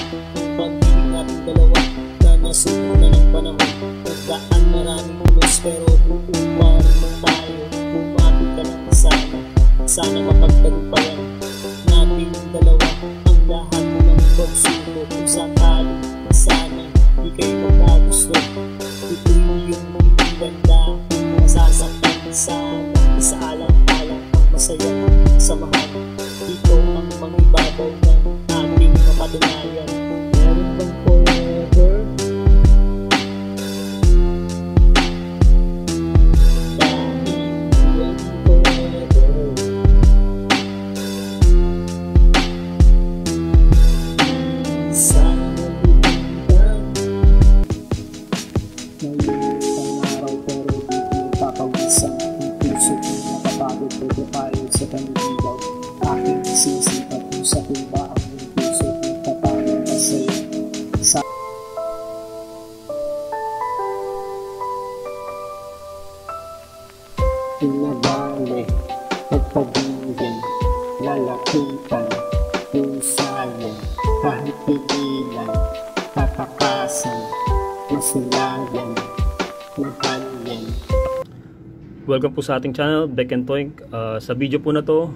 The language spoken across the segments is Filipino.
Ang pag-ibig natin dalawa na nasuko na ng panahon. Nagdaan maraming ulos pero tutuwa naman tayo. Bumati ka lang sana, sana mapagtagumpayan natin dalawa ang lahat ng pagsuko. Kung sakali sana di kayo magkagusto, ito'y yung hindi ganda. Masasaktan sana, isaalang-alang ang masaya samahan. Ito ang pangibabaw ng ating mapatunayan. Meron bang forever? Dahil walang forever. Sana mabubutan ngayon ang araw pero di pinapapawisan. Ang puso ko nakapagod pero tayo sa paniligaw. Aking sisipat kung sa tumba ang iyong puso kung paano masaya sa pinabali pagpabingin lalapitan pusayan kahit pigilan tatakasan masilayan mahalin. Welcome po sa ating channel, Beck and Toy. Sa video po na to,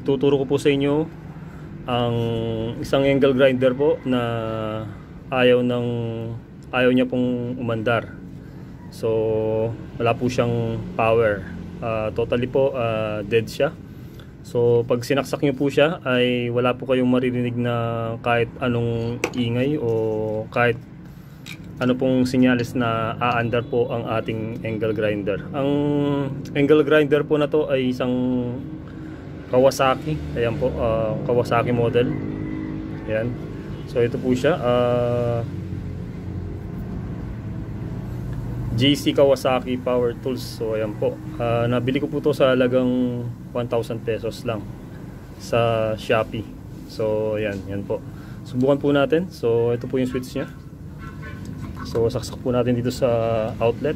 tuturo ko po sa inyo ang isang angle grinder po na ayaw niya pong umandar. So wala po siyang power. Totally po dead siya. So pag sinaksak niyo po siya ay wala po kayong maririnig na kahit anong ingay o kahit ano pong sinyalis na aandar po ang ating angle grinder. Ang angle grinder po na to ay isang Kawasaki. Ayan po, Kawasaki model. Ayan. So ito po siya, JC Kawasaki Power Tools. So ayan po, nabili ko po to sa halagang 1,000 pesos lang sa Shopee. So ayan, yan po. Subukan po natin. So ito po yung switch nya. So saksak po natin dito sa outlet.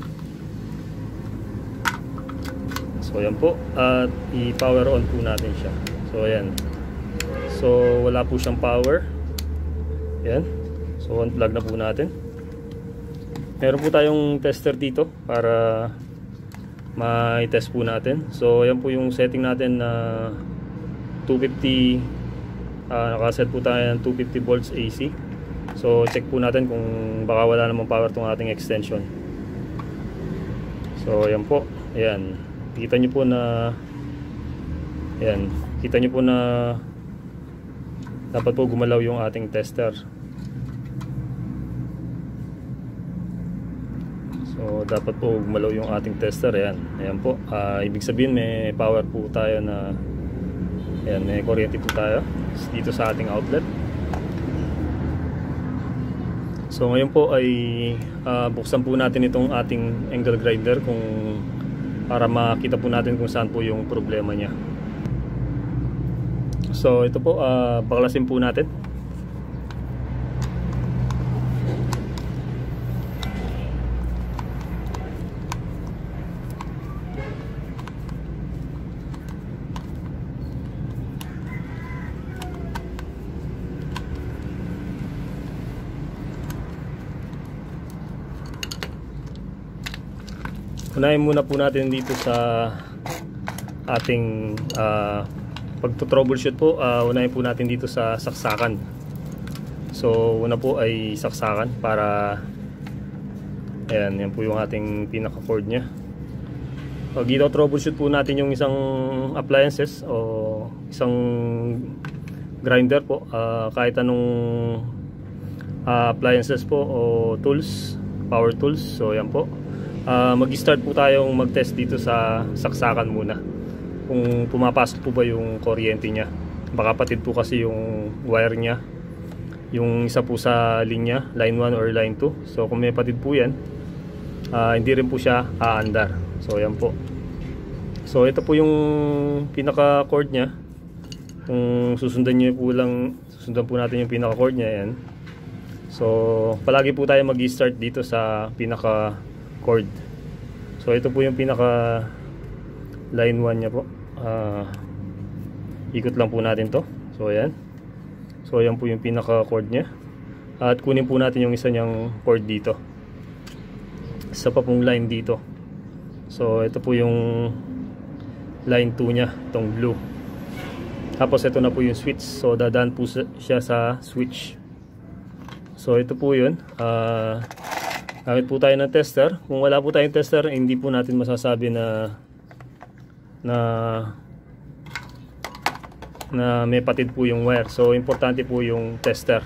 So ayan po, at i-power on po natin siya. So ayan. So wala po siyang power. Ayan. So unplug na po natin. Meron po tayong tester dito para ma-test po natin. So ayan po yung setting natin na 250, nakaset po tayo ng 250 volts AC. So check po natin kung baka wala namang power tong ating extension. So ayan po, ayan. Kita nyo po na ayan, kita nyo po na dapat po gumalaw yung ating tester. So dapat po gumalaw yung ating tester. Ayan, ayan po, ibig sabihin may power po tayo na, ayan, may kuryente po tayo dito sa ating outlet. So ngayon po ay buksan po natin itong ating angle grinder kung para makita po natin kung saan po yung problema niya. So ito po, baklasin po natin. Unahin muna po natin dito sa ating pag-troubleshoot po, unahin po natin dito sa saksakan. So una po ay saksakan para, ayan, yan po yung ating pinaka cord nya. Pag dito troubleshoot po natin yung isang appliances o isang grinder po, kahit anong appliances po o tools, power tools. So yan po, mag-start po tayong mag-test dito sa saksakan muna kung pumapasok po ba yung kuryente nya. Baka patid po kasi yung wire nya, yung isa po sa linya, line 1 or line 2. So kung may patid po yan, hindi rin po siya aandar. So yan po. So ito po yung pinaka cord nya. Kung susundan po natin yung pinaka cord nya, yan. So palagi po tayo mag-start dito sa pinaka cord. So ito po yung pinaka line 1 nya po. Ikot lang po natin to. So ayan. So ayan po yung pinaka cord nya. At kunin po natin yung isa niyang cord dito. Isa pa pong line dito. So ito po yung line 2 nya, itong blue. Tapos ito na po yung switch. So dadaan po siya sa switch. So ito po yun. Gamit po tayo ng tester. Kung wala po tayong tester, hindi po natin masasabi na may patid po yung wire. So importante po yung tester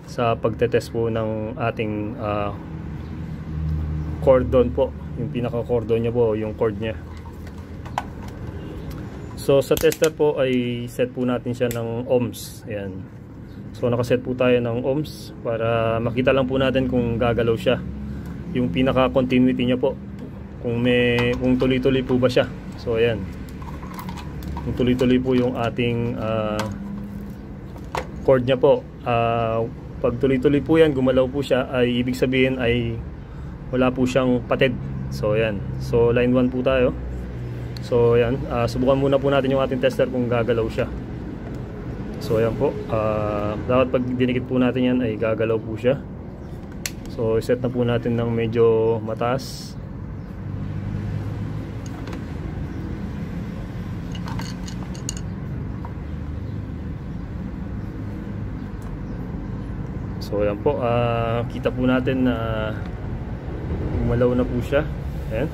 sa pagtetest po ng ating cordon po. Yung pinaka cordon nya po, yung cord nya. So sa tester po ay set po natin siya ng ohms. Ayan. So nakaset po tayo ng ohms para makita lang po natin kung gagalaw siya. Yung pinaka continuity niya po. Kung tuloy-tuloy po ba siya. So ayan. Kung tuloy-tuloy po yung ating cord niya po. Pag tuloy-tuloy po yan, gumalaw po siya, ay ibig sabihin ay wala po siyang patid. So ayan. So line 1 po tayo. So ayan, subukan muna po natin yung ating tester kung gagalaw siya. So ayan po, dapat pag dinikit po natin yan ay gagalaw po siya. So iset na po natin ng medyo mataas. So ayan po, kita po natin na gumalaw na po siya. Ayan.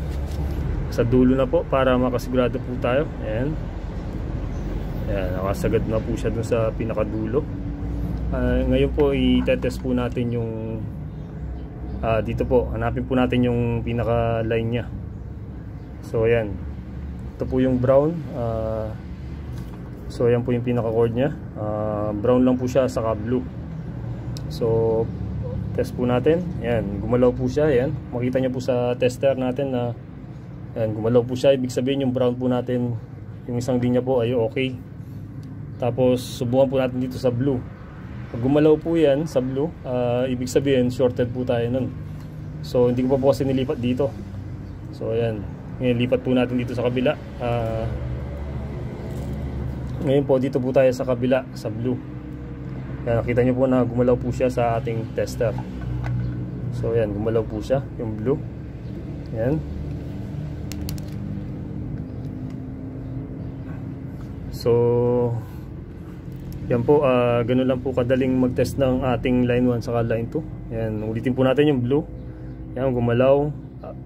Sa dulo na po para makasigurado po tayo. Ayan. Ayan, nakasagad na po siya dun sa pinakadulo. Ngayon po i-test po natin yung dito po, hanapin po natin yung pinaka line nya. So ayan. Ito po yung brown. So ayan po yung pinaka cord nya. Brown lang po siya saka blue. So test po natin. Ayan, gumalaw po siya. Ayan, makita niyo po sa tester natin na ayan, gumalaw po siya. Ibig sabihin yung brown po natin, yung isang linya po ay okay. Tapos subukan po natin dito sa blue. Pag gumalaw po yan sa blue, ibig sabihin shorted po tayo nun. So hindi ko pa po kasi nilipat dito. So ayan, ngayon lipat po natin dito sa kabila. Ngayon po dito po tayo sa kabila, sa blue. Ayan, nakita nyo po na gumalaw po siya sa ating tester. So ayan, gumalaw po siya, yung blue. Ayan. So yan po, ganun lang po kadaling mag-test ng ating line 1 saka line 2. Yan, ulitin po natin yung blue. Yan, gumalaw.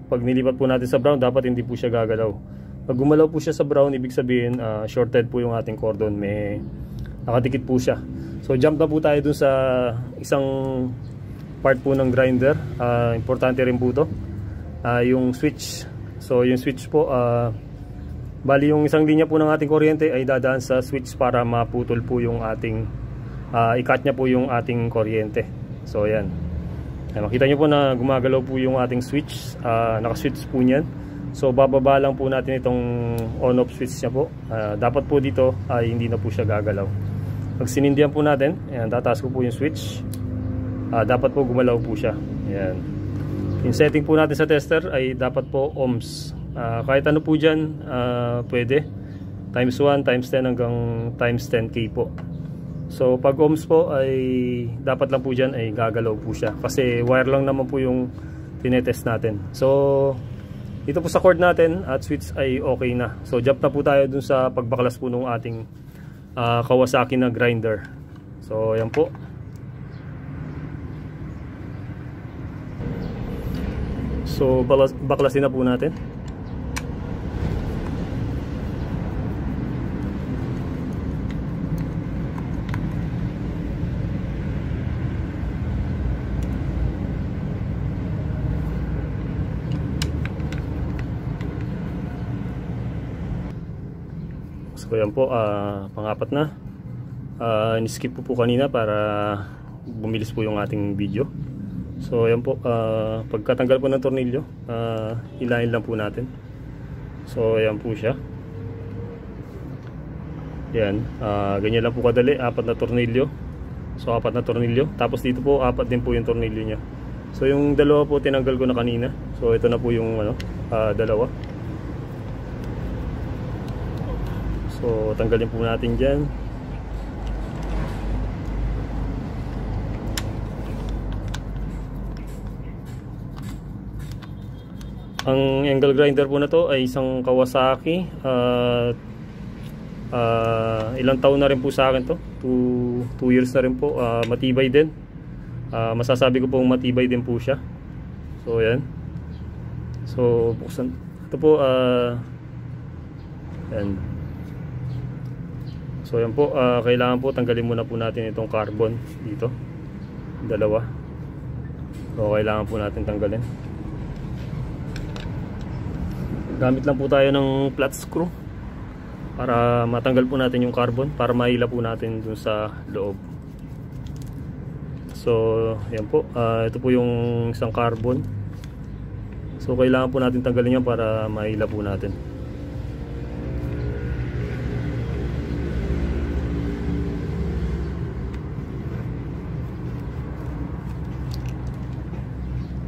Pag nilipat po natin sa brown, dapat hindi po siya gagalaw. Pag gumalaw po siya sa brown, ibig sabihin shorted po yung ating cordon, may nakadikit po siya. So jump na po tayo dun sa isang part po ng grinder. Importante rin po to, yung switch. So yung switch po, bali yung isang linya po ng ating kuryente ay dadaan sa switch para maputol po yung ating i-cut niya po yung ating kuryente. So ayan. Ay, makita nyo po na gumagalaw po yung ating switch. Naka-switch po niyan. So bababa lang po natin itong on-off switch niya po. Dapat po dito ay hindi na po siya gagalaw. Pag sinindihan po natin, ayan, tataas ko po yung switch. Dapat po gumalaw po siya. Ayan. Yung setting po natin sa tester ay dapat po ohms. Kahit ano po dyan, pwede. Times 1, times 10 hanggang times 10k po. So pag ohms po ay dapat lang po dyan ay gagalaw po siya. Kasi wire lang naman po yung tinetest natin. So dito po sa cord natin at switch ay okay na. So jump na po tayo dun sa pagbaklas po ng ating Kawasaki na grinder. So ayan po. So baklasin na po natin. So yan po, pang-apat na. Ni-skip po kanina para bumilis po yung ating video. So yan po, pagkatanggal po ng tornilyo, hilahin lang po natin. So yan po siya. Yan, ganyan lang po kadali, 4 na tornilyo. So 4 na tornilyo. Tapos dito po 4 din po yung tornilyo nya. So yung dalawa po tinanggal ko na kanina. So ito na po yung dalawa. So tanggalin po natin dyan. Ang angle grinder po na to ay isang Kawasaki. Ilang taon na rin po sa akin to, 2 years na rin po. Matibay din, masasabi ko pong matibay din po siya. So yan, so buksan ito po. Yan. So yan po, kailangan po tanggalin muna po natin itong carbon dito, dalawa. So kailangan po natin tanggalin. Gamit lang po tayo ng flat screw para matanggal po natin yung carbon, para maila po natin dun sa loob. So yan po, ito po yung isang carbon. So kailangan po natin tanggalin yan para maila po natin.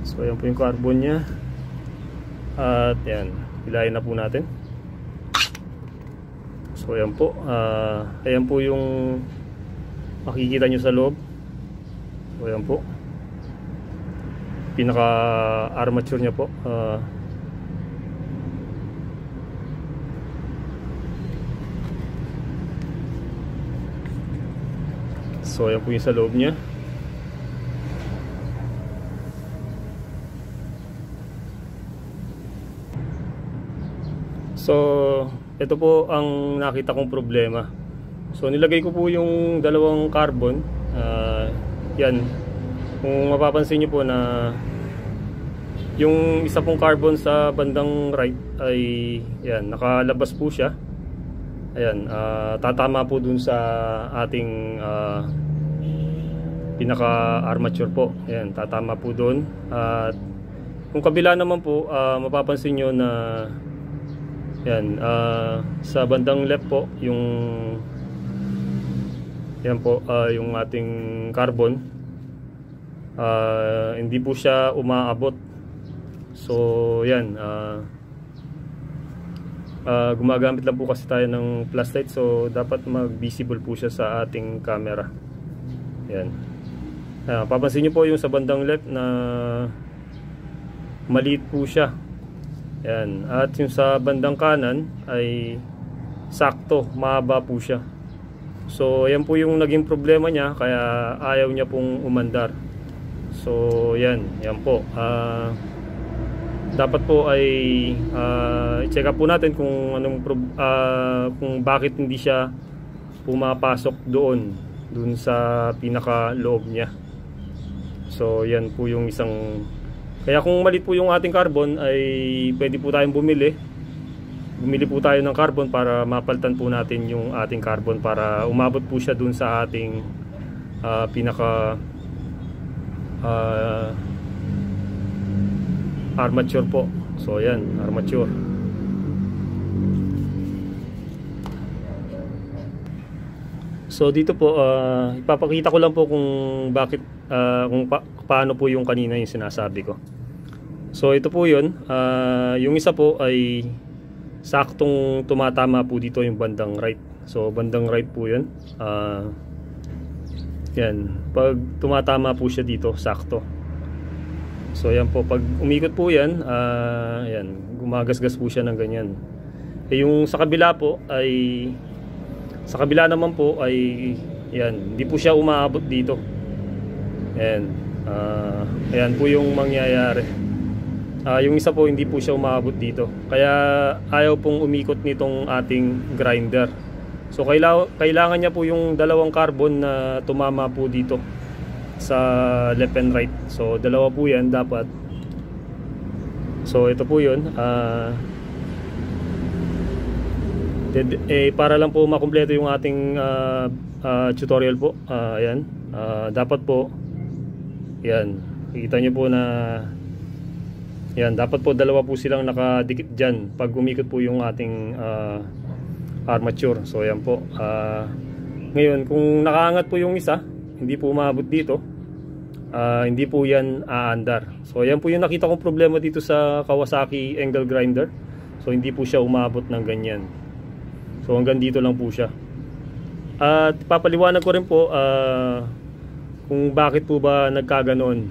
So yan po yung carbon nya. At yan, hilahin na po natin. So ayan po, ayan po yung makikita nyo sa loob. So ayan po, pinaka armature nya po. So ayan po yung sa loob nya. So ito po ang nakita kong problema. So nilagay ko po yung dalawang carbon. Yan, kung mapapansin nyo po na yung isa pong carbon sa bandang right ay yan, nakalabas po siya. Ayan, tatama po dun sa ating pinaka armature po. Ayan, tatama po dun. At kung kabila naman po, mapapansin nyo na yan, sa bandang left po yung yan po, yung ating carbon, hindi po siya umaabot. So yan, gumagamit lang po kasi tayo ng flashlight, so dapat mag-visible po siya sa ating camera. Yan, papansin nyo po yung sa bandang left na maliit po siya. Yan. At yung sa bandang kanan ay sakto, mahaba po siya. So yan po yung naging problema niya, kaya ayaw niya pong umandar. So yan, yan po. Dapat po ay i-check up po natin kung anong kung bakit hindi siya pumapasok doon sa pinaka loob niya. So yan po yung isang. Kaya kung maliit po yung ating carbon ay pwede po tayong bumili po tayo ng carbon para mapalitan po natin yung ating carbon para umabot po siya dun sa ating pinaka armature po. So yan, armature. So dito po, ipapakita ko lang po kung bakit, paano po yung kanina yung sinasabi ko. So ito po yun, yung isa po ay saktong tumatama po dito yung bandang right. So bandang right po yun. Yan, pag tumatama po siya dito, sakto. So yan po, pag umikot po yan, yan, gumagasgas po siya ng ganyan. Yung sa kabila po ay, sa kabila naman po ay yan, hindi po siya umaabot dito. Yan, ayan po yung mangyayari. Yung isa po hindi po siya umaabot dito, kaya ayaw pong umikot nitong ating grinder. So kailangan niya po yung dalawang carbon na tumama po dito sa left and right. So dalawa po yan dapat. So ito po yun. Para lang po makumpleto yung ating tutorial po, ayan, dapat po yan, kita nyo po na yan, dapat po dalawa po silang nakadikit dyan pag umikot po yung ating armature. So yan po, ngayon kung nakaangat po yung isa, hindi po umabot dito, hindi po yan aandar. So yan po yung nakita kong problema dito sa Kawasaki angle grinder. So hindi po siya umabot ng ganyan. So hanggang dito lang po siya. At papaliwanag ko rin po kung bakit po ba nagkaganon.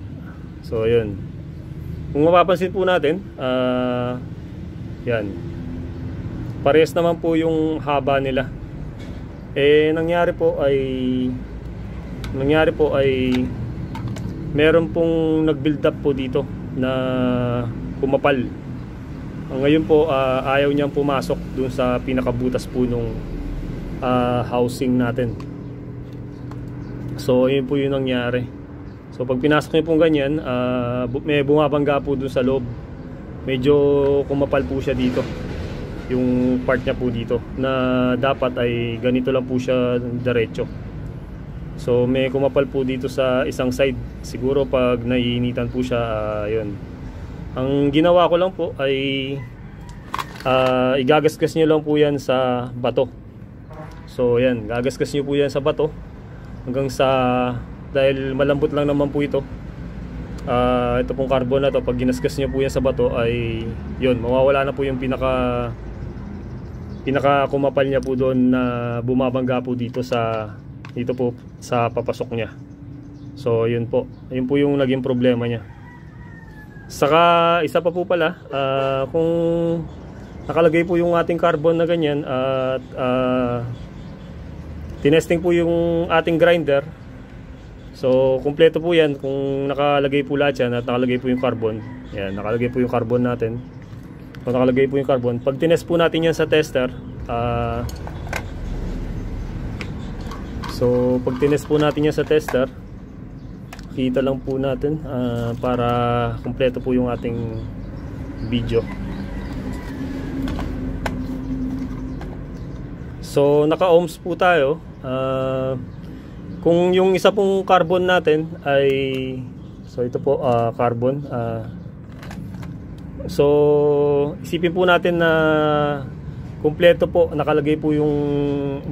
So yun, Kung mapapansin po natin, yan, parehas naman po yung haba nila. Nangyari po ay meron pong nag-build up po dito na kumapal. Ngayon po ayaw niyang pumasok dun sa pinakabutas po nung housing natin. So yun po yung nangyari. So pag pinasok niyo po ganyan, may bumabangga po dun sa loob. Medyo kumapal po siya dito, yung part niya po dito, na dapat ay ganito lang po siya diretso. So may kumapal po dito sa isang side. Siguro pag naiinitan po siya, yun. Ang ginawa ko lang po ay igagasgas nyo lang po yan sa bato. So yan, gagasgas nyo po yan sa bato hanggang sa, dahil malambot lang naman po ito, ito pong carbon na to, pag ginasgas nyo po yan sa bato ay yun, mawawala na po yung pinaka kumapal niya po doon na bumabangga po dito po sa papasok niya. So yun po yung naging problema niya. Saka isa pa po pala, kung nakalagay po yung ating carbon na ganyan at tinesting po yung ating grinder. So kumpleto po yan kung nakalagay po lahat yan at nakalagay po yung carbon. Yan, nakalagay po yung carbon natin. Kung nakalagay po yung carbon, pag tinest po natin yan sa tester, so pag tinest po natin yan sa tester, kita lang po natin para kumpleto po yung ating video. So naka-ohms po tayo. Kung yung isa pong carbon natin ay, so ito po carbon, so isipin po natin na kumpleto po, nakalagay po yung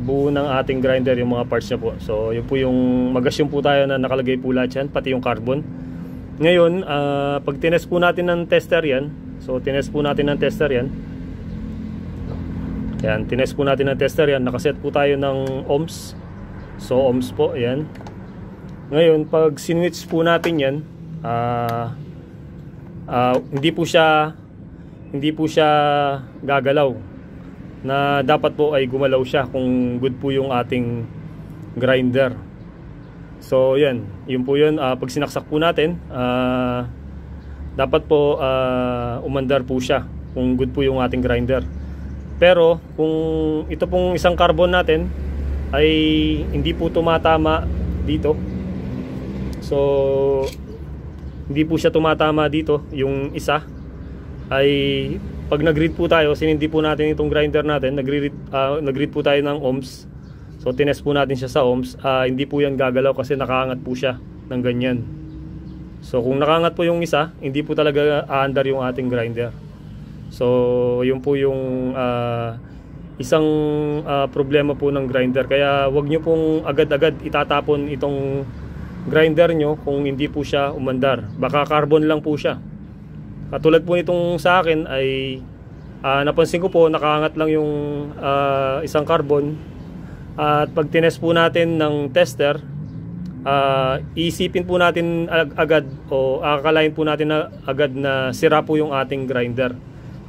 buo ng ating grinder, yung mga parts niya po. So yun po yung mag-assume po tayo na nakalagay po lahat yan, pati yung carbon. Ngayon pag tinest po natin ng tester yan, so tinest po natin ng tester yan, yan, tinest po natin ng tester yan, nakaset po tayo ng ohms. So ohms po, yan. Ngayon pag sinwitch po natin yan, hindi po siya gagalaw, na dapat po ay gumalaw siya kung good po yung ating grinder. So yan, yun po yun. Pag sinaksak po natin, dapat po umandar po siya kung good po yung ating grinder. Pero kung ito pong isang carbon natin ay hindi po tumatama dito, so hindi po siya tumatama dito, yung isa ay pag nag-read po tayo, sinindi po natin itong grinder natin, nag-read po tayo ng ohms. So tinest po natin siya sa ohms, hindi po yan gagalaw kasi nakaangat po siya ng ganyan. So kung nakaangat po yung isa, hindi po talaga aandar yung ating grinder. So yun po yung isang problema po ng grinder. Kaya wag nyo pong agad-agad itatapon itong grinder nyo kung hindi po siya umandar. Baka carbon lang po siya. Katulad po nitong sa akin ay napansin ko po nakaangat lang yung isang carbon. At pag tinest po natin ng tester, isipin po natin agad o akalain po natin na agad na sira po yung ating grinder.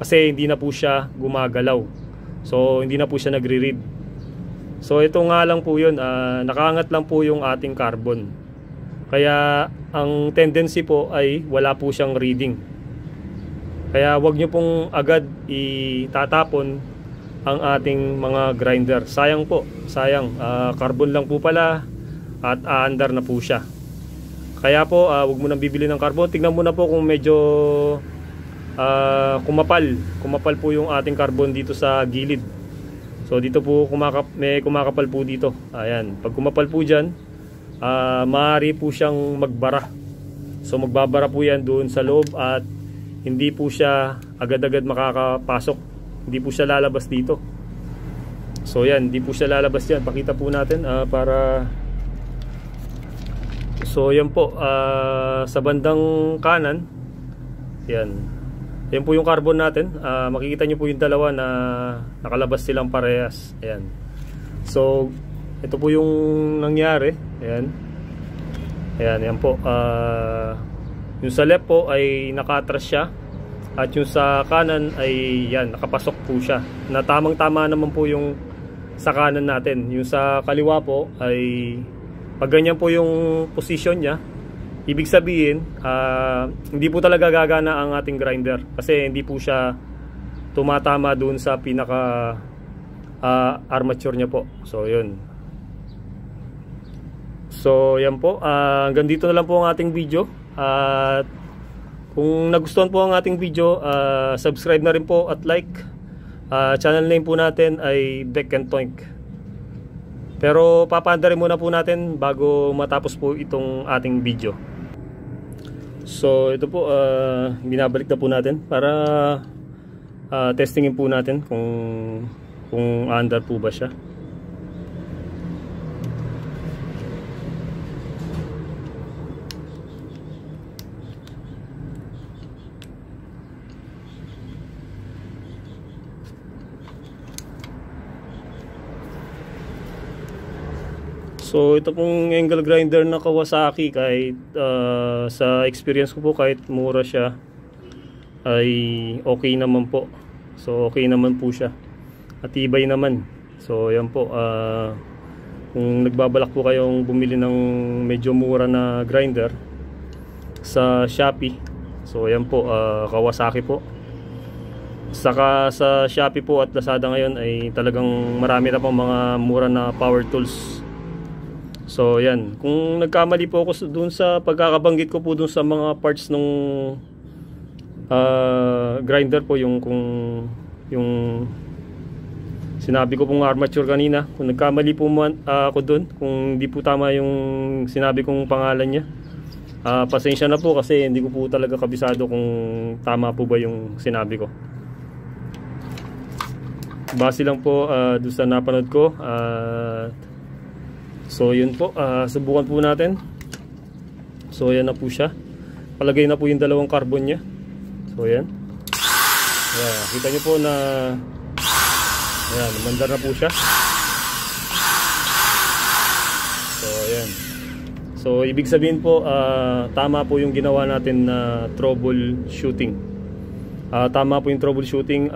Kasi hindi na po siya gumagalaw. So hindi na po siya nagre-read. So ito nga lang po yun, nakaangat lang po yung ating carbon. Kaya ang tendency po ay wala po siyang reading. Kaya wag nyo pong agad itatapon ang ating mga grinder. Sayang po, sayang. Carbon lang po pala at aandar na po siya. Kaya po wag mo nang bibili ng carbon. Tingnan mo na po kung medyo kumapal po yung ating carbon dito sa gilid. So dito po may kumakapal po dito. Ayan, pag kumapal po dyan, maaari po siyang magbara. So magbabara po yan doon sa loob at hindi po siya agad-agad makakapasok. Hindi po siya lalabas dito. So yan, hindi po siya lalabas yan. Pakita po natin para. So yan po, sa bandang kanan, yan. Yan po yung carbon natin. Makikita nyo po yung dalawa na nakalabas silang parehas. Ayan. So ito po yung nangyari. Ayan. Ayan, yan po. Yung sa left po ay nakatras siya, at yung sa kanan ay yan, nakapasok po siya, na tamang tama naman po yung sa kanan natin. Yung sa kaliwa po ay pag ganyan po yung position niya, ibig sabihin hindi po talaga gagana ang ating grinder, kasi hindi po siya tumatama dun sa pinaka armature niya po. So yun. So yan po, hanggang dito na lang po ang ating video. At kung nagustuhan po ang ating video, subscribe na rin po at like. Channel name po natin ay Beck and Toink. Pero papaanda rin muna po natin bago matapos po itong ating video. So ito po, binabalik na po natin para testingin po natin kung under po ba siya. So ito pong angle grinder na Kawasaki, kahit sa experience ko po, kahit mura siya ay okay naman po. So okay naman po siya at tibay naman. So yan po, kung nagbabalak po kayong bumili ng medyo mura na grinder sa Shopee, so yan po, Kawasaki po. Saka sa Shopee po at Lazada ngayon ay talagang marami na pang mga mura na power tools. So yan, kung nagkamali po ako dun sa pagkakabanggit ko po dun sa mga parts ng grinder po, yung sinabi ko pong armature kanina, kung nagkamali po ako dun, kung hindi po tama yung sinabi kong pangalan niya, pasensya na po, kasi hindi ko po talaga kabisado kung tama po ba yung sinabi ko. Base lang po dun sa napanood ko. So yun po, subukan po natin. So yan na po siya. Palagay na po yung dalawang carbon nya. So yan. Ayan, kita nyo po na ayan, umandar na po siya. So ayan. So ibig sabihin po, tama po yung ginawa natin na troubleshooting. Tama po yung troubleshooting.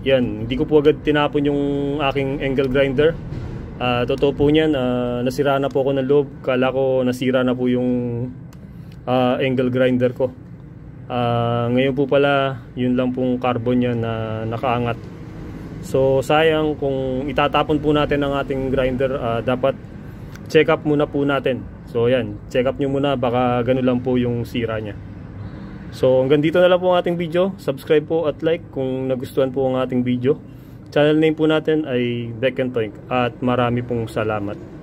Yan, hindi ko po agad tinapon yung aking angle grinder. Totoo po niyan, nasira na po ako ng loob. Kala ko nasira na po yung angle grinder ko. Ngayon po pala, yun lang pong carbon niya na nakaangat. So sayang kung itatapon po natin ang ating grinder. Dapat check up muna po natin. So yan, check up nyo muna, baka ganun lang po yung sira nya. So hanggang dito na lang po ang ating video. Subscribe po at like kung nagustuhan po ang ating video. Channel name po natin ay Beck and Toink, at marami pong salamat.